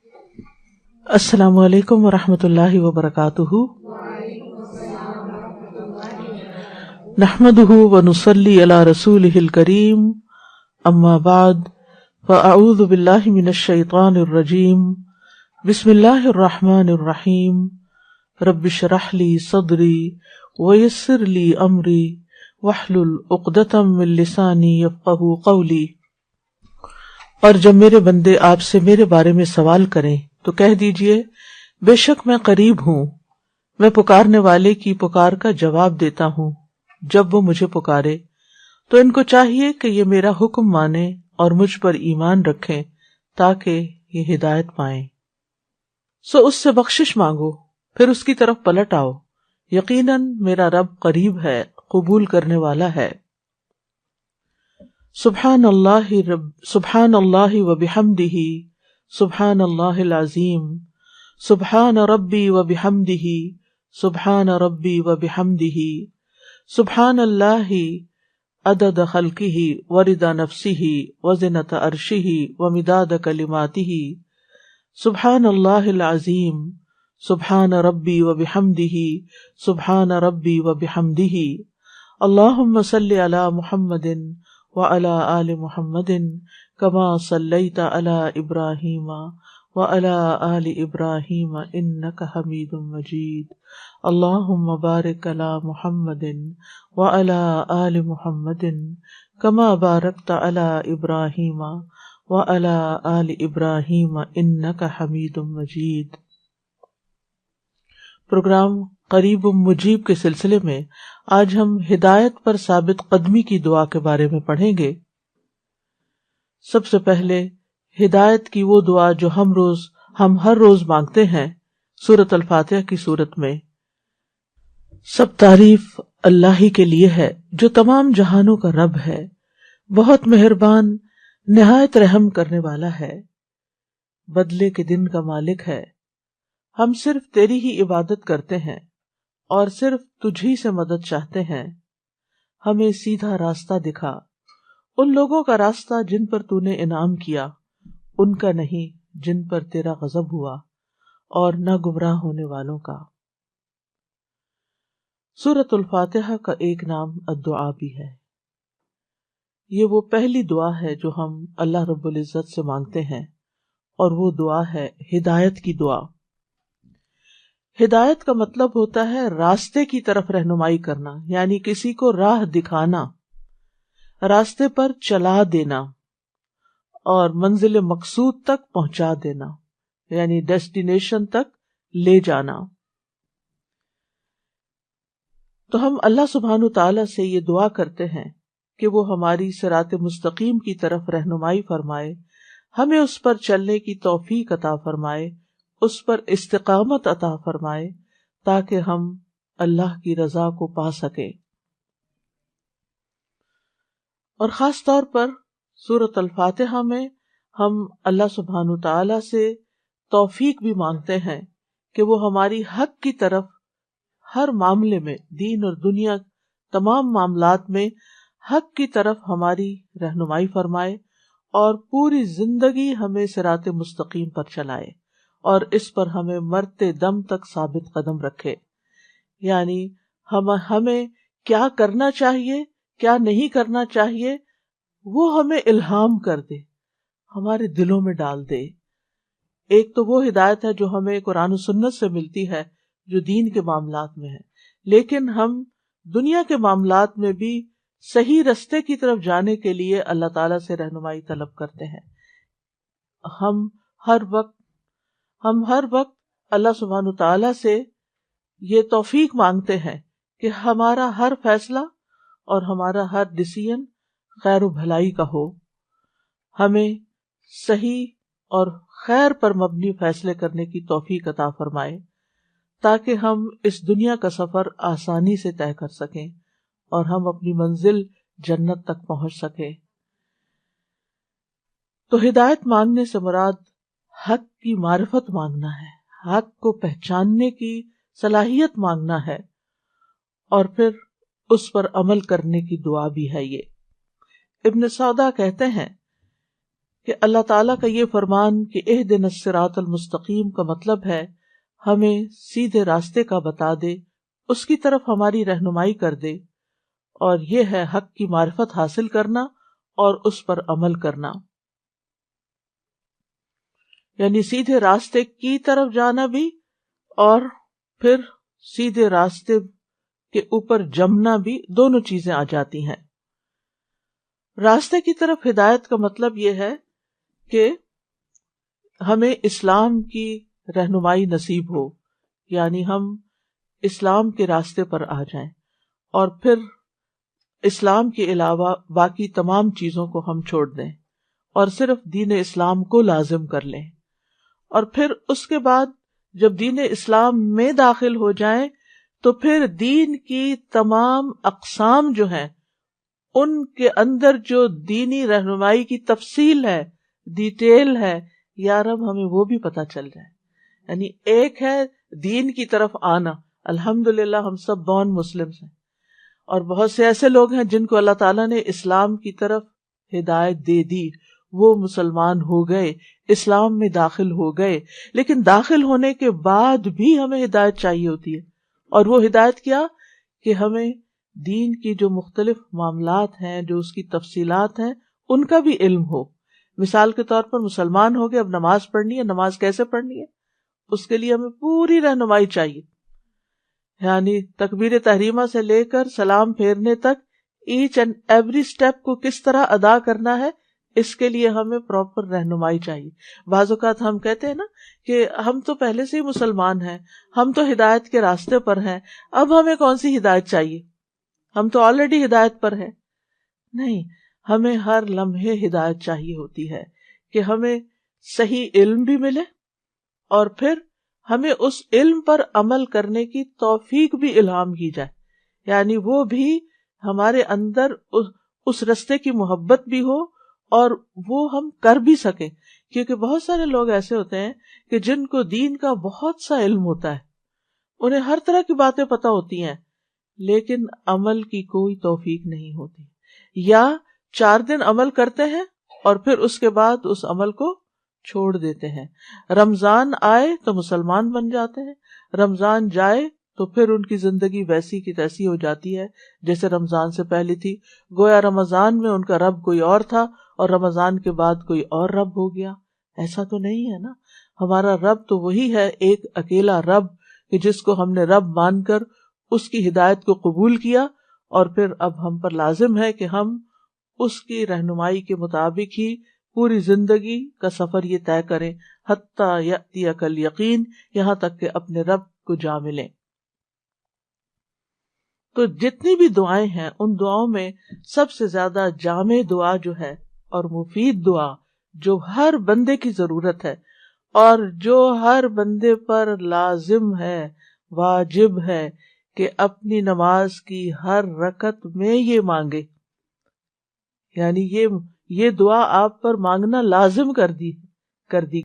السلام علیکم ورحمۃ اللہ وبرکاتہ۔ نحمده ونصلی علی رسولہ الکریم، اما بعد فاعوذ باللہ من الشیطان الرجیم، بسم اللہ الرحمن الرحیم، رب اشرح لی صدری ویسر لی امری واحلل عقدۃ من لسانی یفقہوا قولی۔ اور جب میرے بندے آپ سے میرے بارے میں سوال کریں تو کہہ دیجئے بے شک میں قریب ہوں، میں پکارنے والے کی پکار کا جواب دیتا ہوں جب وہ مجھے پکارے۔ تو ان کو چاہیے کہ یہ میرا حکم مانیں اور مجھ پر ایمان رکھیں تاکہ یہ ہدایت پائیں۔ سو اس سے بخشش مانگو، پھر اس کی طرف پلٹ آؤ، یقیناً میرا رب قریب ہے، قبول کرنے والا ہے۔ سبحان اللہ وبحمدہ، سبحان اللہ العظیم، سبحان ربی وبحمدہ، سبحان ربی وبحمدہ، سبحان اللہ عدد خلقہ ورضا نفسہ وزنۃ عرشہ ومداد کلماتہ، سبحان اللہ العظیم، سبحان ربی وبحمدہ، سبحان ربی وبحمدہ۔ اللہم صل علی محمد وعلی آل محمد کما صلیت علی ابراہیم وعلی آل ابراہیم انک حمید مجید۔ اللہم بارک علی محمد وعلی آل محمد کما بارکت علی ابراہیم وعلی آل ابراہیم انک حمید مجید۔ پروگرام قریب مجیب کے سلسلے میں آج ہم ہدایت پر ثابت قدمی کی دعا کے بارے میں پڑھیں گے۔ سب سے پہلے ہدایت کی وہ دعا جو ہم ہر روز مانگتے ہیں، سورۃ الفاتحہ کی صورت میں۔ سب تعریف اللہ ہی کے لیے ہے جو تمام جہانوں کا رب ہے، بہت مہربان، نہایت رحم کرنے والا ہے، بدلے کے دن کا مالک ہے۔ ہم صرف تیری ہی عبادت کرتے ہیں اور صرف تجھ ہی سے مدد چاہتے ہیں۔ ہمیں سیدھا راستہ دکھا، ان لوگوں کا راستہ جن پر تو نے انعام کیا، ان کا نہیں جن پر تیرا غضب ہوا، اور نہ گمراہ ہونے والوں کا۔ سورۃ الفاتحہ کا ایک نام الدعاء بھی ہے۔ یہ وہ پہلی دعا ہے جو ہم اللہ رب العزت سے مانگتے ہیں، اور وہ دعا ہے ہدایت کی دعا۔ ہدایت کا مطلب ہوتا ہے راستے کی طرف رہنمائی کرنا، یعنی کسی کو راہ دکھانا، راستے پر چلا دینا اور منزل مقصود تک پہنچا دینا، یعنی ڈیسٹینیشن تک لے جانا۔ تو ہم اللہ سبحانہ تعالیٰ سے یہ دعا کرتے ہیں کہ وہ ہماری صراط مستقیم کی طرف رہنمائی فرمائے، ہمیں اس پر چلنے کی توفیق عطا فرمائے، اس پر استقامت عطا فرمائے تاکہ ہم اللہ کی رضا کو پا سکیں۔ اور خاص طور پر سورۃ الفاتحہ میں ہم اللہ سبحانہ تعالیٰ سے توفیق بھی مانگتے ہیں کہ وہ ہماری حق کی طرف ہر معاملے میں، دین اور دنیا تمام معاملات میں حق کی طرف ہماری رہنمائی فرمائے اور پوری زندگی ہمیں صراط مستقیم پر چلائے، اور اس پر ہمیں مرتے دم تک ثابت قدم رکھے۔ یعنی ہمیں کیا کرنا چاہیے، کیا نہیں کرنا چاہیے، وہ ہمیں الہام کر دے، ہمارے دلوں میں ڈال دے۔ ایک تو وہ ہدایت ہے جو ہمیں قرآن و سنت سے ملتی ہے، جو دین کے معاملات میں ہے، لیکن ہم دنیا کے معاملات میں بھی صحیح رستے کی طرف جانے کے لیے اللہ تعالیٰ سے رہنمائی طلب کرتے ہیں۔ ہم ہر وقت اللہ سبحانہ تعالیٰ سے یہ توفیق مانگتے ہیں کہ ہمارا ہر فیصلہ اور ہمارا ہر ڈیسیژن خیر و بھلائی کا ہو، ہمیں صحیح اور خیر پر مبنی فیصلے کرنے کی توفیق عطا فرمائے تاکہ ہم اس دنیا کا سفر آسانی سے طے کر سکیں اور ہم اپنی منزل جنت تک پہنچ سکیں۔ تو ہدایت مانگنے سے مراد حق کی معرفت مانگنا ہے، حق کو پہچاننے کی صلاحیت مانگنا ہے، اور پھر اس پر عمل کرنے کی دعا بھی ہے۔ یہ ابن سودا کہتے ہیں کہ اللہ تعالیٰ کا یہ فرمان کہ اہدنا الصراط المستقیم کا مطلب ہے ہمیں سیدھے راستے کا بتا دے، اس کی طرف ہماری رہنمائی کر دے، اور یہ ہے حق کی معرفت حاصل کرنا اور اس پر عمل کرنا، یعنی سیدھے راستے کی طرف جانا بھی اور پھر سیدھے راستے کے اوپر جمنا بھی، دونوں چیزیں آ جاتی ہیں۔ راستے کی طرف ہدایت کا مطلب یہ ہے کہ ہمیں اسلام کی رہنمائی نصیب ہو، یعنی ہم اسلام کے راستے پر آ جائیں اور پھر اسلام کے علاوہ باقی تمام چیزوں کو ہم چھوڑ دیں اور صرف دین اسلام کو لازم کر لیں، اور پھر اس کے بعد جب دین اسلام میں داخل ہو جائیں تو پھر دین کی تمام اقسام جو ہیں ان کے اندر جو دینی رہنمائی کی تفصیل ہے، ڈیٹیل ہے، یا رب ہمیں وہ بھی پتہ چل جائے۔ یعنی ایک ہے دین کی طرف آنا، الحمدللہ ہم سب بورن مسلمز ہیں، اور بہت سے ایسے لوگ ہیں جن کو اللہ تعالیٰ نے اسلام کی طرف ہدایت دے دی، وہ مسلمان ہو گئے، اسلام میں داخل ہو گئے، لیکن داخل ہونے کے بعد بھی ہمیں ہدایت چاہیے ہوتی ہے، اور وہ ہدایت کیا کہ ہمیں دین کی جو مختلف معاملات ہیں، جو اس کی تفصیلات ہیں، ان کا بھی علم ہو۔ مثال کے طور پر مسلمان ہو گئے، اب نماز پڑھنی ہے، نماز کیسے پڑھنی ہے، اس کے لیے ہمیں پوری رہنمائی چاہیے، یعنی تکبیر تحریمہ سے لے کر سلام پھیرنے تک ایچ اینڈ ایوری اسٹیپ کو کس طرح ادا کرنا ہے، اس کے لیے ہمیں پراپر رہنمائی چاہیے۔ بعض اوقات ہم کہتے ہیں نا کہ ہم تو پہلے سے ہی مسلمان ہیں، ہم تو ہدایت کے راستے پر ہیں، اب ہمیں کون سی ہدایت چاہیے، ہم تو آلریڈی ہدایت پر ہیں۔ نہیں، ہمیں ہر لمحے ہدایت چاہیے ہوتی ہے کہ ہمیں صحیح علم بھی ملے اور پھر ہمیں اس علم پر عمل کرنے کی توفیق بھی الہام کی جائے، یعنی وہ بھی ہمارے اندر اس رستے کی محبت بھی ہو اور وہ ہم کر بھی سکیں، کیونکہ بہت سارے لوگ ایسے ہوتے ہیں کہ جن کو دین کا بہت سا علم ہوتا ہے، انہیں ہر طرح کی باتیں پتہ ہوتی ہیں، لیکن عمل کی کوئی توفیق نہیں ہوتی، یا 4 دن عمل کرتے ہیں اور پھر اس کے بعد اس عمل کو چھوڑ دیتے ہیں۔ رمضان آئے تو مسلمان بن جاتے ہیں، رمضان جائے تو پھر ان کی زندگی ویسی کی تیسی ہو جاتی ہے جیسے رمضان سے پہلے تھی، گویا رمضان میں ان کا رب کوئی اور تھا اور رمضان کے بعد کوئی اور رب ہو گیا۔ ایسا تو نہیں ہے نا، ہمارا رب تو وہی ہے، ایک اکیلا رب، کہ جس کو ہم نے رب مان کر اس کی ہدایت کو قبول کیا، اور پھر اب ہم پر لازم ہے کہ ہم اس کی رہنمائی کے مطابق ہی پوری زندگی کا سفر یہ طے کریں، حتیٰ یأتیک الیقین، یہاں تک کہ اپنے رب کو جا ملیں۔ تو جتنی بھی دعائیں ہیں ان دعاؤں میں سب سے زیادہ جامع دعا جو ہے اور مفید دعا جو ہر بندے کی ضرورت ہے اور جو ہر بندے پر لازم ہے، واجب ہے کہ اپنی نماز کی ہر رکعت میں یہ مانگے، یعنی یہ دعا آپ پر مانگنا لازم کر دی